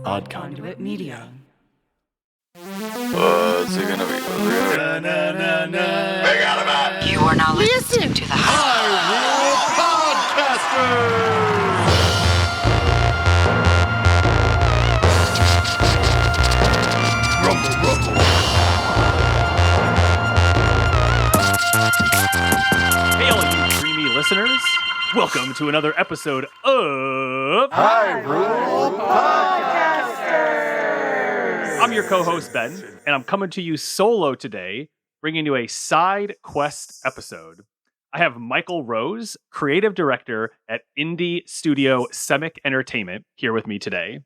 Odd Conduit Media. What's it gonna be? You are now listening to the Hyrule Podcasters! Rumble, rumble. Hey, all you dreamy listeners. Welcome to another episode of Hyrule Podcasters! I'm your co-host, Ben, and I'm coming to you solo today, bringing you a side quest episode. I have Michael Rose, creative director at indie studio Simeck Entertainment, here with me today.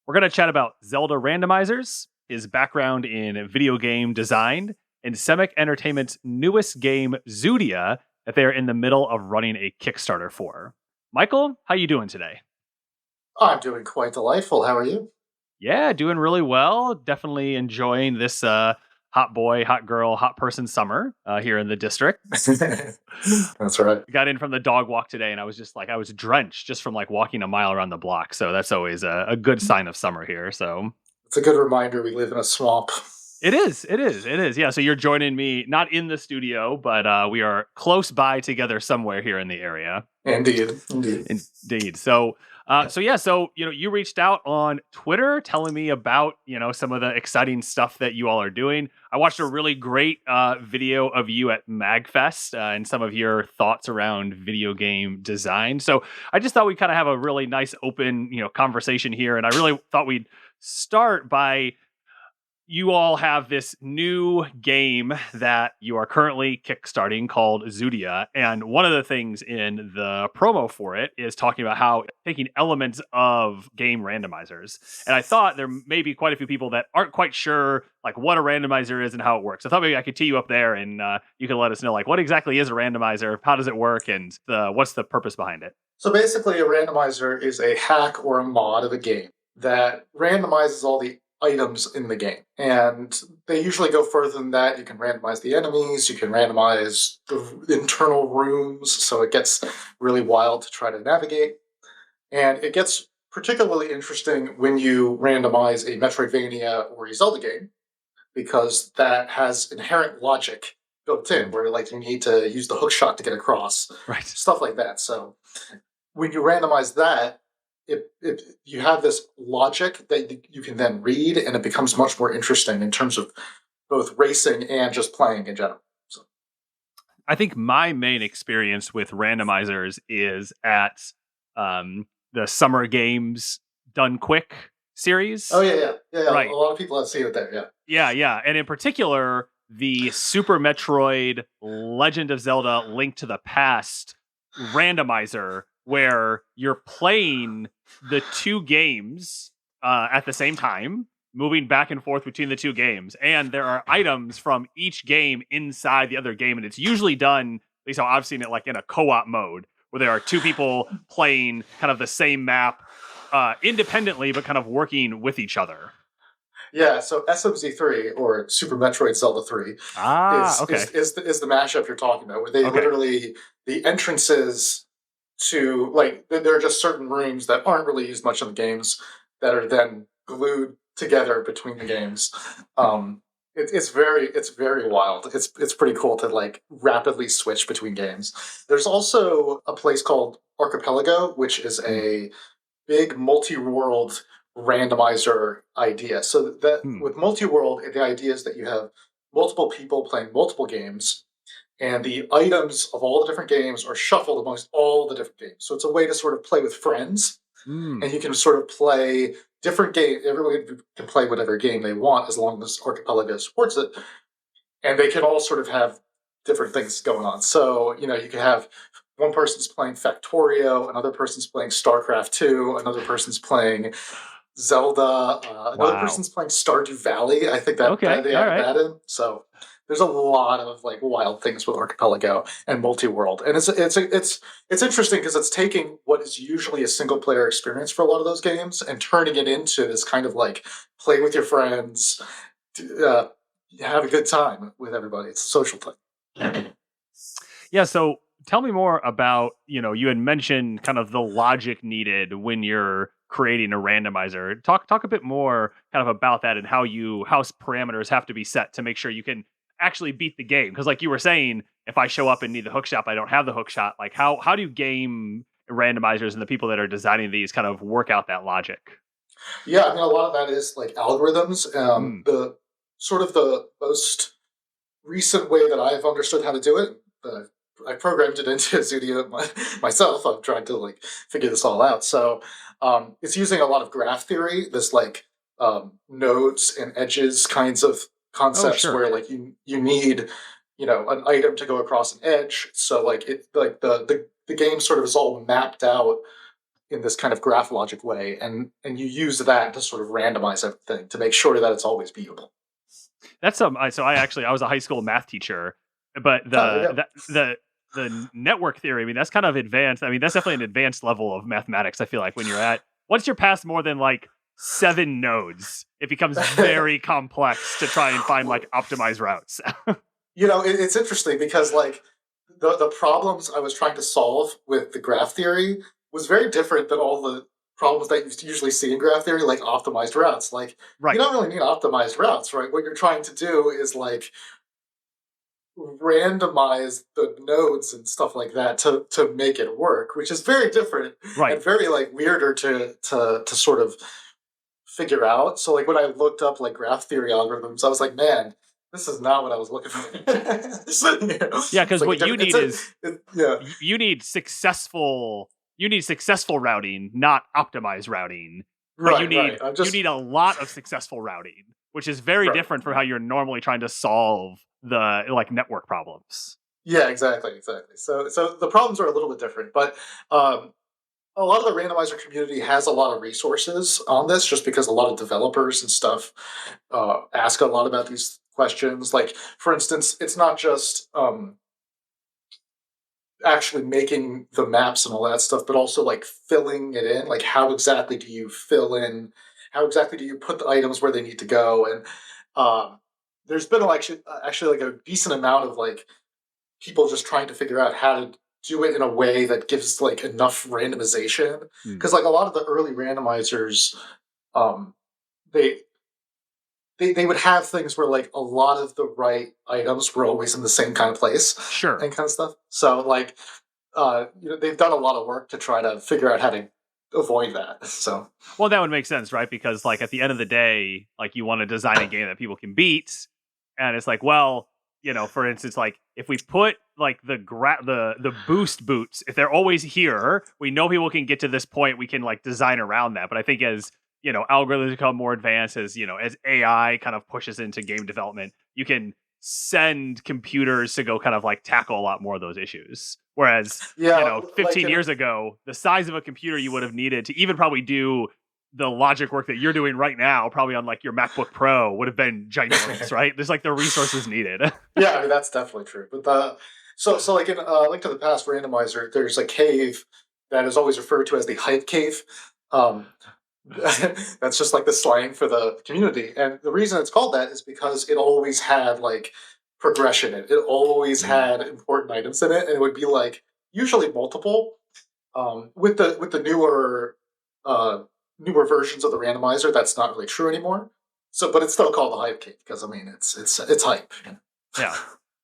We're going to chat about Zelda randomizers, his background in video game design, and Simeck Entertainment's newest game, Zoodia, that they're in the middle of running a Kickstarter for. Michael, how you doing today? I'm doing quite delightful. How are you? Yeah, doing really well. Definitely enjoying this hot boy, hot girl, hot person summer here in the district. That's right. Got in from the dog walk today, and I was drenched just from like walking a mile around the block. So that's always a good sign of summer here. So it's a good reminder we live in a swamp. It is. Yeah. So you're joining me not in the studio, but we are close by together somewhere here in the area. Indeed. So you reached out on Twitter telling me about some of the exciting stuff that you all are doing. I watched a really great video of you at MagFest and some of your thoughts around video game design. So I just thought we'd kind of have a really nice open conversation here, and I really thought we'd start by. You all have this new game that you are currently kickstarting called Zoodia. And one of the things in the promo for it is talking about how taking elements of game randomizers. And I thought there may be quite a few people that aren't quite sure like what a randomizer is and how it works. I thought maybe I could tee you up there and you could let us know like what exactly is a randomizer, how does it work, and what's the purpose behind it? So basically a randomizer is a hack or a mod of a game that randomizes all the items in the game. And they usually go further than that. You can randomize the enemies, you can randomize the internal rooms, so it gets really wild to try to navigate. And it gets particularly interesting when you randomize a Metroidvania or a Zelda game, because that has inherent logic built in, where like you need to use the hook shot to get across, right? Stuff like that. So when you randomize that, if you have this logic that you can then read, and it becomes much more interesting in terms of both racing and just playing in general. So. I think my main experience with randomizers is at the Summer Games Done Quick series. Oh, yeah. Right. A lot of people have seen it there, Yeah. And in particular, the Super Metroid Legend of Zelda Link to the Past randomizer, where you're playing the two games at the same time, moving back and forth between the two games. And there are items from each game inside the other game. And it's usually done, at least how I've seen it, like in a co-op mode, where there are two people playing kind of the same map independently, but kind of working with each other. Yeah, so SMZ3, or Super Metroid Zelda 3, is the mashup you're talking about, where they literally, the entrances to, like, there are just certain rooms that aren't really used much in the games that are then glued together between the games. It's very wild. It's pretty cool to like rapidly switch between games. There's also a place called Archipelago, which is a big multi-world randomizer idea. So that with multi-world, the idea is that you have multiple people playing multiple games, and the items of all the different games are shuffled amongst all the different games. So it's a way to sort of play with friends, and you can sort of play different games. Everyone can play whatever game they want as long as Archipelago supports it. And they can all sort of have different things going on. So, you can have one person's playing Factorio, another person's playing StarCraft 2, another person's playing Zelda, another person's playing Stardew Valley. I think that they have that in. So there's a lot of like wild things with Archipelago and multi-world, and it's interesting because it's taking what is usually a single player experience for a lot of those games and turning it into this kind of like play with your friends, have a good time with everybody. It's a social thing. Yeah. So tell me more about, you had mentioned kind of the logic needed when you're creating a randomizer. Talk a bit more kind of about that and how parameters have to be set to make sure you can actually beat the game. Because like you were saying, if I show up and need the hook shot, I don't have the hook shot. Like how do game randomizers and the people that are designing these kind of work out that logic? Yeah, I mean, a lot of that is like algorithms. The sort of the most recent way that I've understood how to do it, I programmed it into Zoodia myself. I'm trying to like figure this all out. So it's using a lot of graph theory, this like nodes and edges kinds of concepts where like you need an item to go across an edge. So like the game sort of is all mapped out in this kind of graph logic way, and you use that to sort of randomize everything to make sure that it's always beatable. That's so I was a high school math teacher, but the network theory, I mean, that's kind of advanced. I mean, that's definitely an advanced level of mathematics. I feel like once you're past more than like 7 nodes, it becomes very complex to try and find like optimized routes. It's interesting because like the problems I was trying to solve with the graph theory was very different than all the problems that you usually see in graph theory, like optimized routes. Like, you don't really need optimized routes, right? What you're trying to do is like randomize the nodes and stuff like that to make it work, which is very different and very like weirder to sort of figure out. So like when I looked up like graph theory algorithms, I was like, man, this is not what I was looking for. Yeah, because what you need is you need successful routing, not optimized routing. But you need a lot of successful routing, which is very different from how you're normally trying to solve the like network problems. Yeah, exactly. So the problems are a little bit different, but a lot of the randomizer community has a lot of resources on this, just because a lot of developers and stuff ask a lot about these questions. Like, for instance, it's not just actually making the maps and all that stuff, but also like filling it in. Like, how exactly do you fill in? How exactly do you put the items where they need to go? And there's been actually like a decent amount of like people just trying to figure out how to do it in a way that gives like enough randomization. Because like a lot of the early randomizers, they would have things where like a lot of the right items were always in the same kind of place, and kind of stuff. So like, they've done a lot of work to try to figure out how to avoid that. So, well, that would make sense, right? Because like at the end of the day, like you want to design a game that people can beat, and it's like, well, for instance, like if we put like the boost boots, if they're always here, we know people can get to this point. We can like design around that. But I think as algorithms become more advanced, as as AI kind of pushes into game development, you can send computers to go kind of like tackle a lot more of those issues. Whereas 15 years ago, the size of a computer you would have needed to even probably do the logic work that you're doing right now, probably on like your MacBook Pro, would have been ginormous, right? There's like the resources needed. Yeah, I mean, that's definitely true. But so like in Link to the Past randomizer, there's a cave that is always referred to as the hype cave. That's just like the slang for the community, and the reason it's called that is because it always had like progression in it. It always had important items in it, and it would be like usually multiple. With the newer versions of the randomizer, that's not really true anymore. So, but it's still called the hype cave because I mean it's hype. Yeah.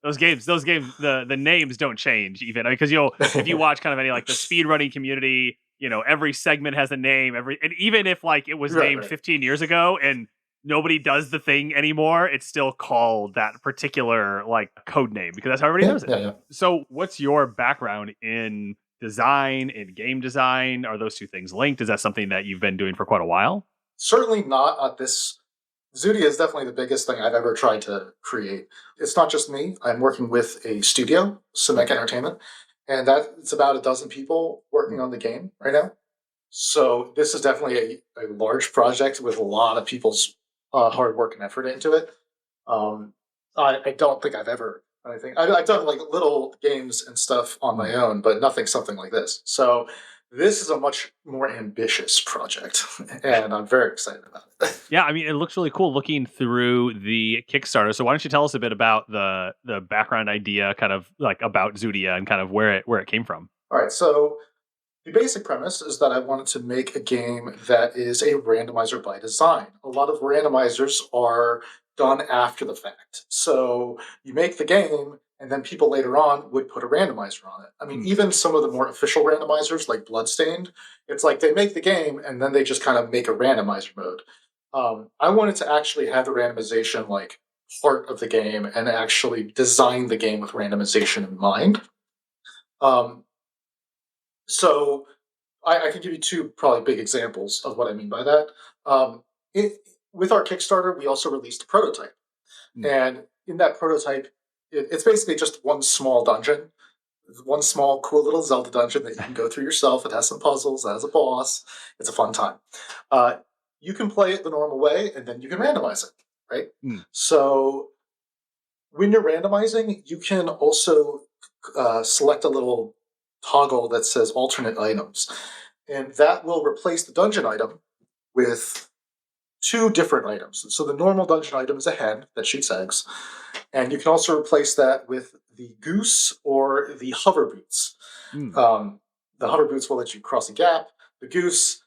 Those games, the names don't change even, because if you watch kind of any like the speedrunning community, every segment has a name. And even if like it was named 15 years ago and nobody does the thing anymore, it's still called that particular like code name because that's how everybody knows it. Yeah. So, what's your background in design and game design? Are those two things linked? Is that something that you've been doing for quite a while? Certainly not at this. Zoodia is definitely the biggest thing I've ever tried to create. It's not just me. I'm working with a studio, Simeck Entertainment, and it's about a dozen people working on the game right now. So this is definitely a large project with a lot of people's hard work and effort into it. I don't think I've ever anything. I've done like little games and stuff on my own, but nothing something like this. So This is a much more ambitious project, and I'm very excited about it. Yeah, I mean, it looks really cool looking through the Kickstarter. So why don't you tell us a bit about the background idea, kind of like about Zoodia and kind of where it came from? All right, so the basic premise is that I wanted to make a game that is a randomizer by design. A lot of randomizers are done after the fact. So you make the game, and then people later on would put a randomizer on it. I mean, even some of the more official randomizers, like Bloodstained, it's like they make the game, and then they just kind of make a randomizer mode. I wanted to actually have the randomization like part of the game and actually design the game with randomization in mind. So I can give you two probably big examples of what I mean by that. With our Kickstarter, we also released a prototype. And in that prototype, it's basically just one small dungeon, one small cool little Zelda dungeon that you can go through yourself. It has some puzzles, it has a boss. It's a fun time. You can play it the normal way, and then you can randomize it, right? So when you're randomizing, you can also select a little toggle that says alternate items. And that will replace the dungeon item with two different items. So the normal dungeon item is a hen that shoots eggs. And you can also replace that with the goose or the hover boots. The hover boots will let you cross a gap. The goose,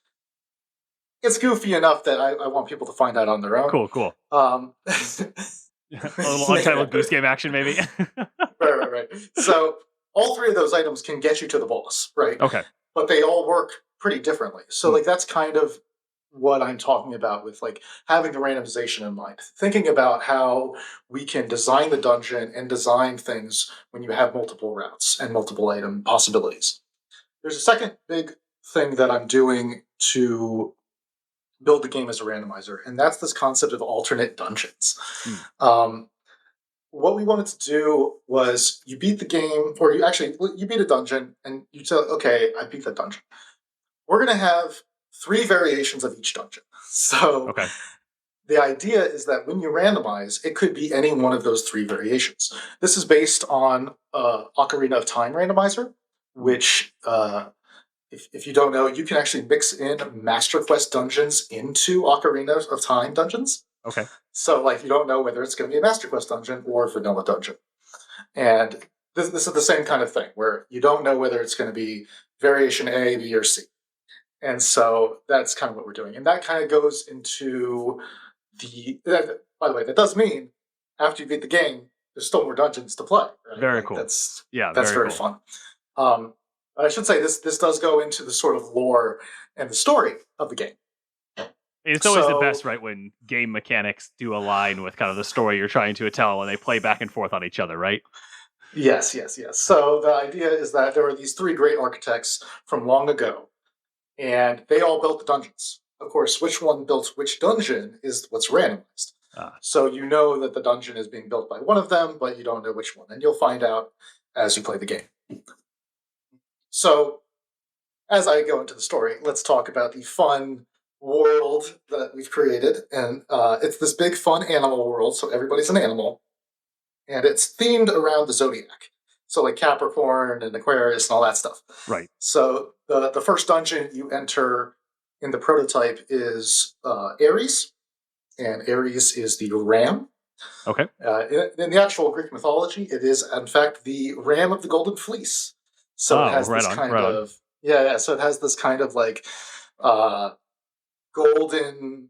it's goofy enough that I want people to find out on their own. Cool. A little untitled goose game action, maybe. Right. So all three of those items can get you to the boss, right? Okay. But they all work pretty differently. So like that's kind of what I'm talking about with like having the randomization in mind. Thinking about how we can design the dungeon and design things when you have multiple routes and multiple item possibilities. There's a second big thing that I'm doing to build the game as a randomizer, and that's this concept of alternate dungeons. What we wanted to do was you beat the game, or you beat a dungeon, and you say, okay, I beat that dungeon. We're going to have 3 variations of each dungeon. So the idea is that when you randomize, it could be any one of those 3 variations. This is based on Ocarina of Time randomizer, which, if you don't know, you can actually mix in Master Quest dungeons into Ocarina of Time dungeons. Okay. So, like, you don't know whether it's going to be a Master Quest dungeon or a vanilla dungeon. And this is the same kind of thing, where you don't know whether it's going to be variation A, B, or C. And so that's kind of what we're doing. And that kind of goes into by the way, that does mean after you beat the game, there's still more dungeons to play. Right? Very cool. That's very fun. I should say this does go into the sort of lore and the story of the game. It's always the best, right, when game mechanics do align with kind of the story you're trying to tell, and they play back and forth on each other, right? Yes. So the idea is that there were these 3 great architects from long ago, and they all built the dungeons. Of course, which one built which dungeon is what's randomized. So you know that the dungeon is being built by one of them, but you don't know which one, and you'll find out as you play the game. So, as I go into the story, let's talk about the fun world that we've created. And it's this big, fun animal world, so everybody's an animal. And it's themed around the Zodiac. So, like Capricorn and Aquarius and all that stuff. Right. So, the first dungeon you enter in the prototype is Ares. And Ares is the ram. Okay. In the actual Greek mythology, it is, in fact, the ram of the Golden Fleece. So it has this kind of so it has this kind of like golden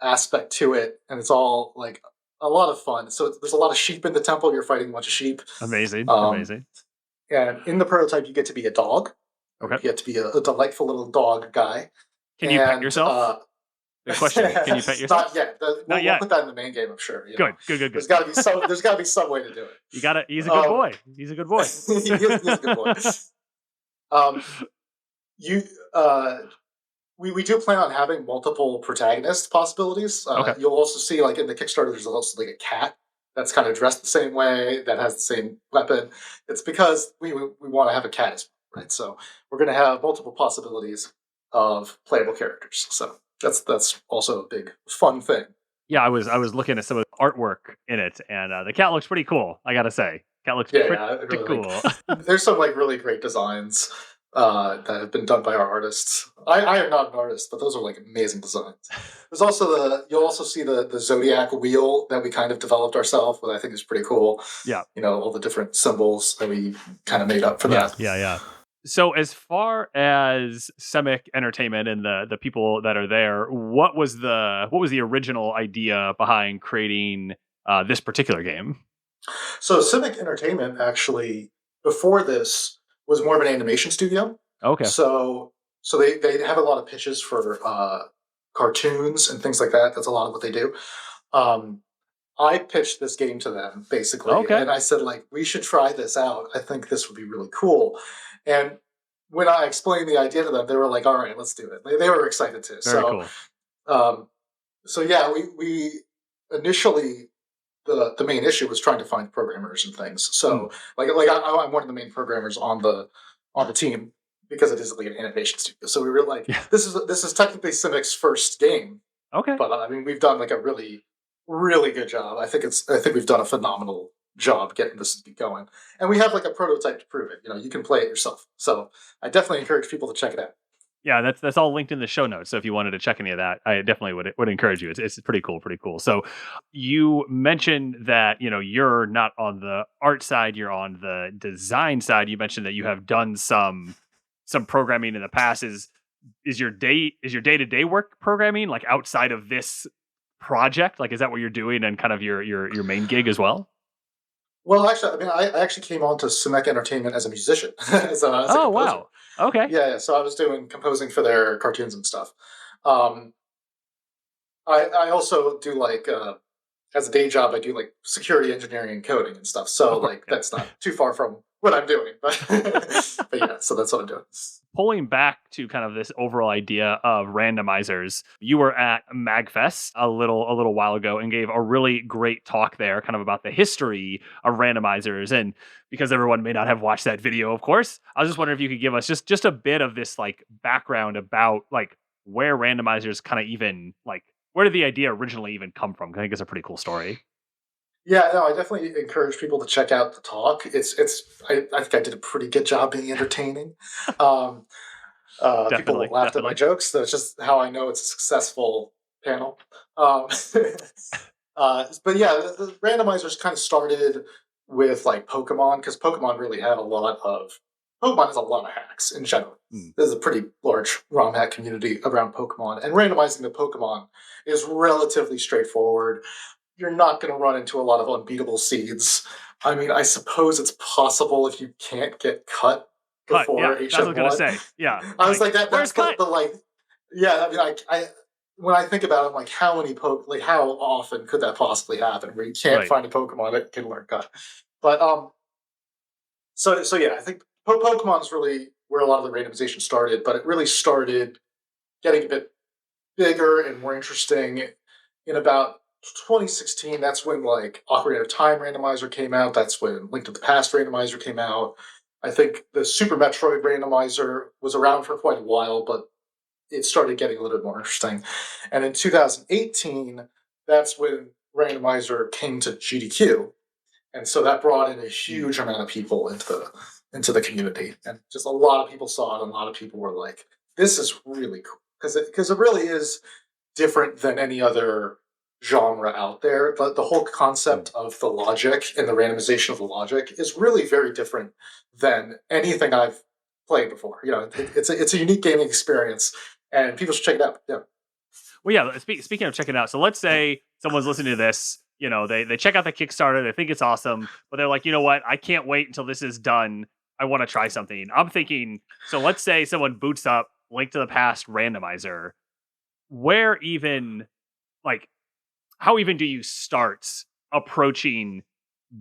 aspect to it, and it's all like a lot of fun. So there's a lot of sheep in the temple. You're fighting a bunch of sheep. Amazing. And in the prototype, you get to be a dog. Okay. You get to be a delightful little dog guy. Can you pet yourself? Good question. Can you pet yourself? Not yet. Not yet. We'll put that in the main game, I'm sure. Good. There's got to be some way to do it. You got to. He's a good boy. He's a good boy. He's a good boy. We do plan on having multiple protagonist possibilities. You'll also see, like in the Kickstarter, there's also like a cat that's kind of dressed the same way, that has the same weapon. It's because we want to have a cat as well, right? So we're going to have multiple possibilities of playable characters. So that's also a big fun thing. Yeah, I was looking at some of the artwork in it, and the cat looks pretty cool. I gotta say, cat looks pretty really cool. There's some like really great designs. that have been done by our artists. I am not an artist, but those are like amazing designs. There's also you'll also see the Zodiac wheel that we kind of developed ourselves, but I think is pretty cool. Yeah. All the different symbols that we kind of made up for that. Yeah. So as far as Simeck Entertainment and the people that are there, what was the original idea behind creating this particular game? So Simeck Entertainment actually, before this, was more of an animation studio. Okay. So they have a lot of pitches for cartoons and things like that. That's a lot of what they do. I pitched this game to them, basically. Okay. And I said, like, we should try this out. I think this would be really cool. And when I explained the idea to them, they were like, all right, let's do it. They were excited too. Very cool. So yeah, we initially, the main issue was trying to find programmers and things. So I'm one of the main programmers on the team because it is like an animation studio. So we were like, this is technically Simeck's first game. Okay. But I mean, we've done like a really, really good job. I think we've done a phenomenal job getting this going, and we have like a prototype to prove it. You can play it yourself. So I definitely encourage people to check it out. Yeah, that's all linked in the show notes. So if you wanted to check any of that, I definitely would encourage you. It's pretty cool. So you mentioned that you're not on the art side, you're on the design side. You mentioned that you have done some programming in the past. Is your day-to-day work programming, like outside of this project? Like, is that what you're doing and kind of your main gig as well? Well, actually, I mean, I actually came on to Simeck Entertainment as a musician. as a composer. Wow. Okay. Yeah, so I was doing composing for their cartoons and stuff. I also do like as a day job, I do like security engineering and coding and stuff. So that's not too far from what I'm doing, but but yeah, so that's what I'm doing. Pulling back to kind of this overall idea of randomizers, you were at MagFest a little while ago and gave a really great talk there, kind of about the history of randomizers. And because everyone may not have watched that video, of course, I was just wondering if you could give us just a bit of this like background about like where randomizers kind of even like where did the idea originally even come from? I think it's a pretty cool story. Yeah, no, I definitely encourage people to check out the talk. I think I did a pretty good job being entertaining. People laughed at my jokes. That's just how I know it's a successful panel. But yeah, the randomizers kind of started with like Pokemon, because Pokemon has a lot of hacks in general. There's a pretty large ROM hack community around Pokemon, and randomizing the Pokemon is relatively straightforward. You're not going to run into a lot of unbeatable seeds. I mean, I suppose it's possible if you can't get cut before HM1. That's what I was going to say. Yeah. I was like, that's cut? the like, yeah, I mean, I when I think about it, I'm like, how often could that possibly happen where you can't find a Pokemon that can learn cut? But, so yeah, I think Pokemon is really where a lot of the randomization started, but it really started getting a bit bigger and more interesting in about 2016. That's when like Ocarina of Time randomizer came out. That's when Link to the Past randomizer came out. I think the Super Metroid randomizer was around for quite a while, but it started getting a little bit more interesting. And in 2018, that's when randomizer came to GDQ. And so that brought in a huge amount of people into the community. And just a lot of people saw it, and a lot of people were like, this is really cool. Because it really is different than any other genre out there. The whole concept of the logic and the randomization of the logic is really very different than anything I've played before. It's a unique gaming experience, and people should check it out. Yeah. Well, yeah. Speaking of checking it out, so let's say someone's listening to this. They check out the Kickstarter, they think it's awesome, but they're like, you know what? I can't wait until this is done. I want to try something. I'm thinking, so let's say someone boots up Link to the Past randomizer. How even do you start approaching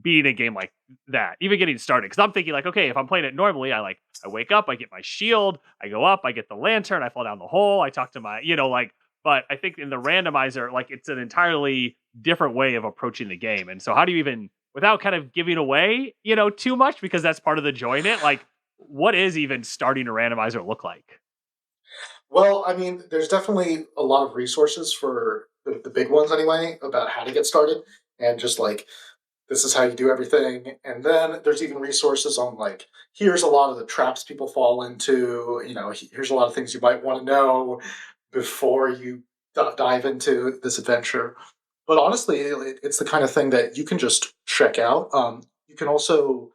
beating a game like that, even getting started? Because I'm thinking like, okay, if I'm playing it normally, I wake up, I get my shield, I go up, I get the lantern, I fall down the hole, I talk to my, but I think in the randomizer, like it's an entirely different way of approaching the game. And so how do you even, without kind of giving away, too much, because that's part of the joy in it, like what is even starting a randomizer look like? Well, I mean, there's definitely a lot of resources for the big ones anyway about how to get started, and just like this is how you do everything. And then there's even resources on like, here's a lot of the traps people fall into. Here's a lot of things you might want to know before you dive into this adventure. But honestly, it's the kind of thing that you can just check out. You can also,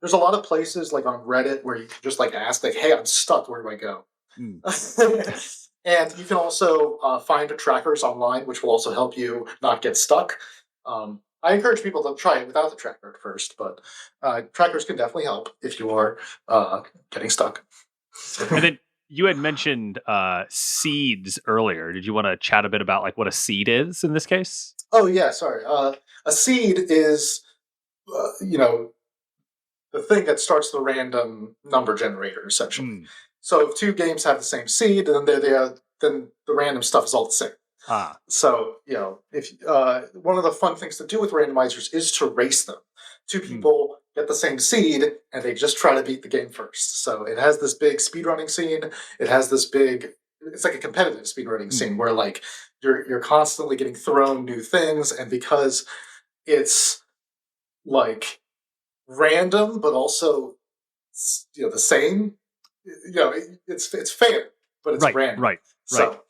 there's a lot of places like on Reddit where you can just like ask, like, hey, I'm stuck. Where do I go? And you can also find trackers online, which will also help you not get stuck. I encourage people to try it without the tracker at first, but trackers can definitely help if you are getting stuck. And then you had mentioned seeds earlier. Did you want to chat a bit about like what a seed is in this case? Oh yeah, sorry. A seed is, the thing that starts the random number generator, essentially. So if two games have the same seed, then then the random stuff is all the same. So if one of the fun things to do with randomizers is to race them. Two people get the same seed, and they just try to beat the game first. So it has this big speedrunning scene. It has this big. It's like a competitive speedrunning scene where like you're constantly getting thrown new things, and because it's like random but also the same. It's fair, but it's random. Right. So,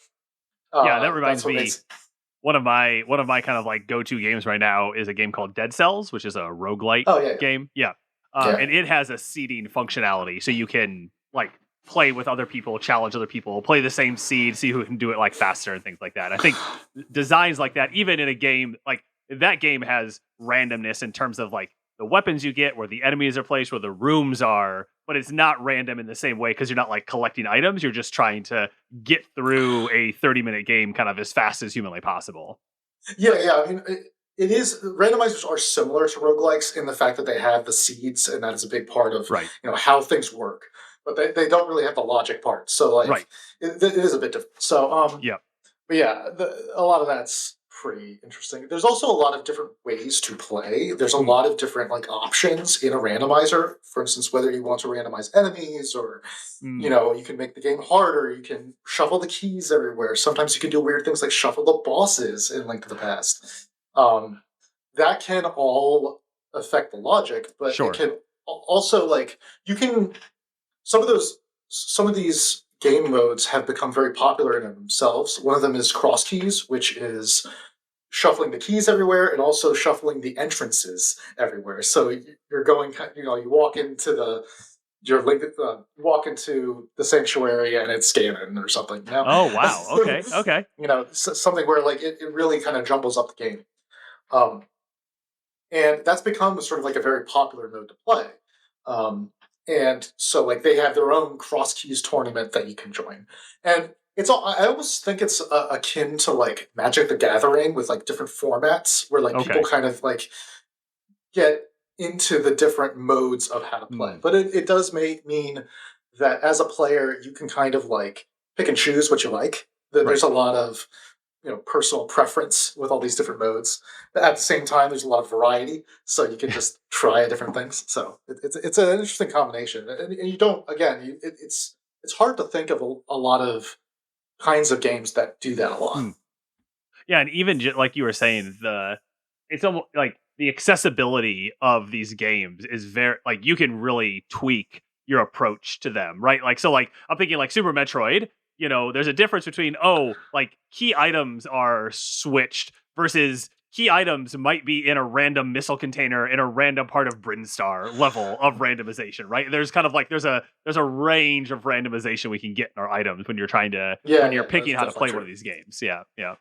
that reminds me. One of my kind of like go-to games right now is a game called Dead Cells, which is a roguelite game. And it has a seeding functionality, so you can like play with other people, challenge other people, play the same seed, see who can do it like faster and things like that. I think designs like that, even in a game like that game, has randomness in terms of like the weapons you get, where the enemies are placed, where the rooms are, but it's not random in the same way because you're not like collecting items. You're just trying to get through a 30-minute game kind of as fast as humanly possible. Yeah. I mean, it is. Randomizers are similar to roguelikes in the fact that they have the seeds, and that is a big part of how things work. But they don't really have the logic part. So like, it is a bit different. So but yeah, a lot of that's pretty interesting. There's also a lot of different ways to play. There's a lot of different like options in a randomizer. For instance, whether you want to randomize enemies or you can make the game harder. You can shuffle the keys everywhere. Sometimes you can do weird things like shuffle the bosses in Link to the Past. That can all affect the logic, but it can also like some of these game modes have become very popular in themselves. One of them is cross keys, which is shuffling the keys everywhere and also shuffling the entrances everywhere. So you're going, you walk into walk into the sanctuary and it's scanning or something. Oh wow! Okay. Something where like it really kind of jumbles up the game, and that's become sort of like a very popular mode to play. And so like they have their own cross keys tournament that you can join, and I almost think it's akin to like Magic the Gathering with like different formats where like people kind of like get into the different modes of how to play. But it does mean that as a player, you can kind of like pick and choose what you like. There's a lot of personal preference with all these different modes. But at the same time, there's a lot of variety, so you can just try different things. So it's an interesting combination, and you don't it's hard to think of a lot of kinds of games that do that a lot. Yeah, and even like you were saying, it's almost like the accessibility of these games is very like you can really tweak your approach to them, right? Like so, like I'm thinking like Super Metroid. There's a difference between like key items are switched versus key items might be in a random missile container in a random part of Brinstar level of randomization, right? There's kind of like there's a range of randomization we can get in our items when you're trying to when you're picking how to play one of these games. Yeah. I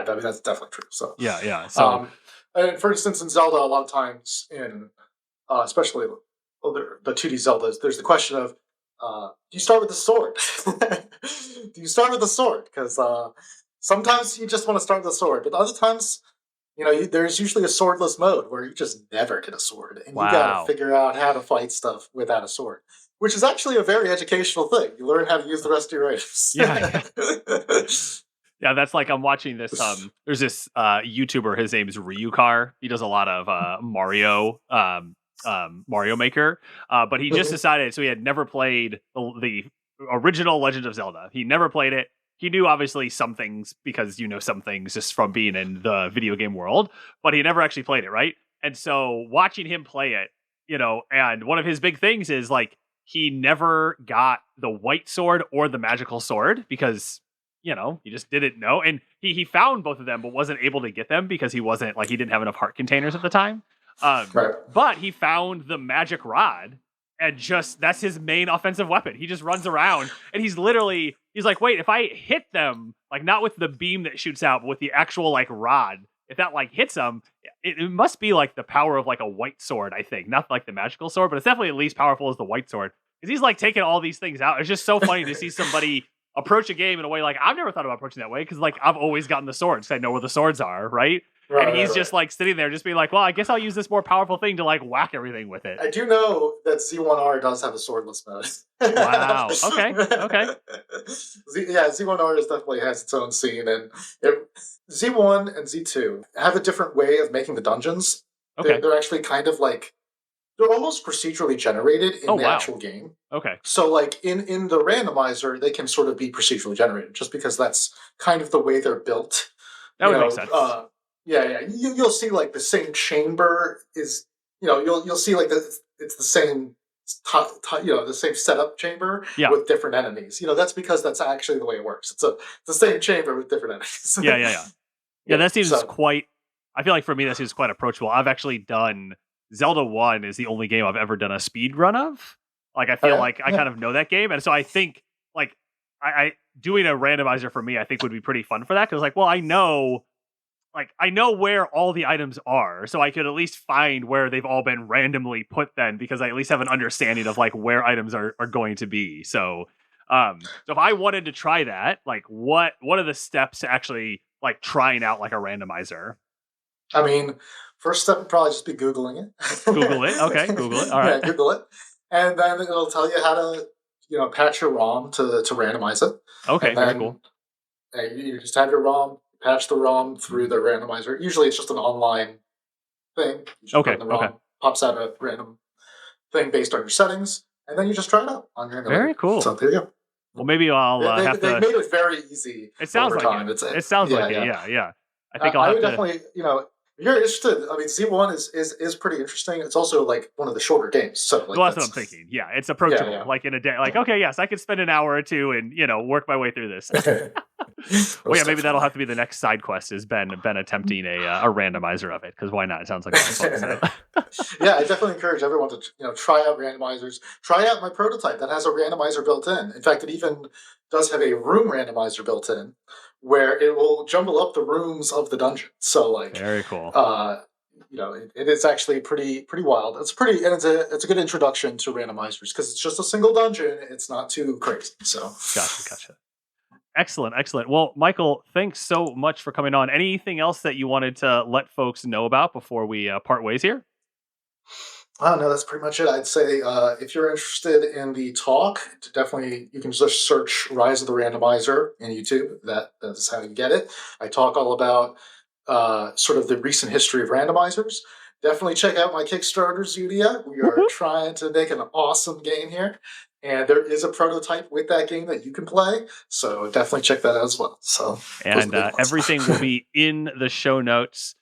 mean, that's definitely true. So yeah. So and for instance, in Zelda, a lot of times in especially the 2D Zeldas, there's the question of do you start with the sword? Do you start with the sword? Because sometimes you just want to start with the sword, but other times, there's usually a swordless mode where you just never get a sword, and you gotta figure out how to fight stuff without a sword, which is actually a very educational thing. You learn how to use the rest of your items. Yeah, that's like I'm watching this. There's this YouTuber. His name is Ryukar. He does a lot of Mario Maker, but he just decided. So he had never played the original Legend of Zelda. He never played it. He knew obviously some things because some things just from being in the video game world, but he never actually played it. Right. And so watching him play it, and one of his big things is like he never got the white sword or the magical sword because he just didn't know. And he found both of them, but wasn't able to get them because he didn't have enough heart containers at the time. Right. But he found the magic rod, and that's his main offensive weapon. He just runs around, and he's like, wait, if I hit them, like not with the beam that shoots out, but with the actual like rod, if that like hits them, it must be like the power of like a white sword, I think. Not like the magical sword, but it's definitely at least powerful as the white sword. Because he's like taking all these things out. It's just so funny to see somebody approach a game in a way like I've never thought about approaching that way, because like I've always gotten the swords because I know where the swords are, right? And he's just like sitting there just being like, well, I guess I'll use this more powerful thing to like whack everything with it. I do know that Z1R does have a swordless mode. Wow. Okay. Z1R definitely has its own scene, and Z1 and Z2 have a different way of making the dungeons. Okay. They're actually kind of like, they're almost procedurally generated in the actual game. Okay. So like in the randomizer, they can sort of be procedurally generated just because that's kind of the way they're built. That would make sense. You'll see like the same chamber is, you'll see like it's the same, the same setup chamber with different enemies. That's because that's actually the way it works. It's the same chamber with different enemies. Yeah, that seems quite, I feel like for me, that seems quite approachable. I've actually done, Zelda 1 is the only game I've ever done a speed run of. Like, I feel like I kind of know that game. And so I think like I doing a randomizer for me, I think would be pretty fun for that. Cause like, well, I know where all the items are, so I could at least find where they've all been randomly put then, because I at least have an understanding of like where items are going to be. So if I wanted to try that, like what are the steps to actually like trying out like a randomizer? I mean, first step would probably just be Googling it. Google it. Okay. Google it. All right. Yeah, Google it. And then it'll tell you how to, patch your ROM to randomize it. Okay. Very cool. You just have your ROM, patch the ROM through the randomizer. Usually it's just an online thing. Okay. The ROM pops out a random thing based on your settings, and then you just try it out on your emulator. Very cool. So there you go. Well, maybe I'll have to. They made it very easy. It sounds like time. it. It sounds like it. Yeah. I think I would definitely, if you're interested, I mean, Z1 is pretty interesting. It's also like one of the shorter games. So like, that's what I'm thinking. Yeah, it's approachable. Like in a day, like, okay, yes, I could spend an hour or two and, work my way through this. Well, yeah, maybe that'll have to be the next side quest is Ben attempting a randomizer of it, because why not? It sounds like fun. So. Yeah, I definitely encourage everyone to try out randomizers. Try out my prototype that has a randomizer built in. In fact, it even does have a room randomizer built in, where it will jumble up the rooms of the dungeon. So like, very cool. It is actually pretty wild. It's a good introduction to randomizers because it's just a single dungeon. It's not too crazy. So gotcha. Excellent. Well, Michael, thanks so much for coming on. Anything else that you wanted to let folks know about before we part ways here? No, that's pretty much it. I'd say if you're interested in the talk, definitely you can just search Rise of the Randomizer in YouTube. That's how you get it. I talk all about sort of the recent history of randomizers. Definitely check out my Kickstarter, Zoodia. We are trying to make an awesome game here. And there is a prototype with that game that you can play. So definitely check that out as well. So, and everything will be in the show notes.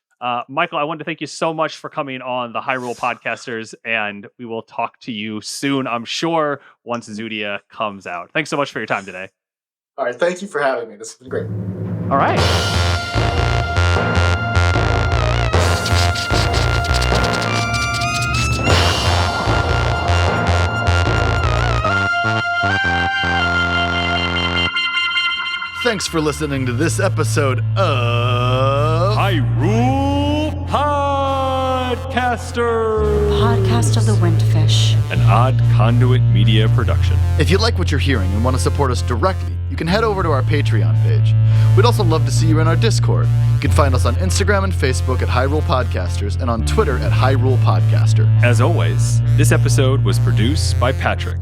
Michael, I wanted to thank you so much for coming on the Hyrule Podcasters, and we will talk to you soon, I'm sure, once Zoodia comes out. Thanks so much for your time today. All right. Thank you for having me. This has been great. All right. Thanks for listening to this episode of Hyrule Podcasters, Podcast of the Windfish, an Odd Conduit Media production. If you like what you're hearing and want to support us directly, you can head over to our Patreon page. We'd also love to see you in our Discord. You can find us on Instagram and Facebook at Hyrule Podcasters and on Twitter at Hyrule Podcaster. As always, this episode was produced by Patrick,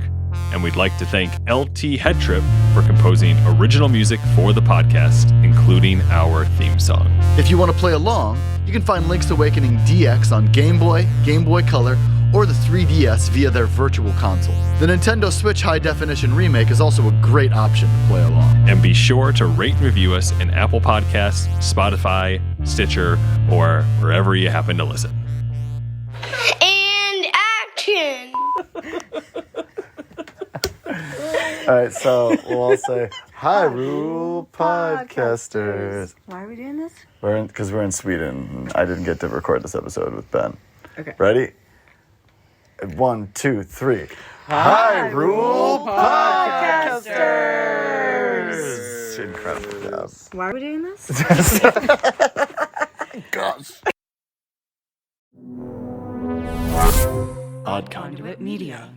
and we'd like to thank LT Headtrip for composing original music for the podcast, including our theme song. If you want to play along, you can find Link's Awakening DX on Game Boy, Game Boy Color, or the 3DS via their Virtual Console. The Nintendo Switch High Definition Remake is also a great option to play along. And be sure to rate and review us in Apple Podcasts, Spotify, Stitcher, or wherever you happen to listen. All right, so we'll all say Hyrule Podcasters. Why are we doing this? Because we're in Sweden. I didn't get to record this episode with Ben. Okay. Ready? 1, 2, 3. Hyrule Podcasters! Incredible job. Why are we doing this? Gosh. Conduit Media.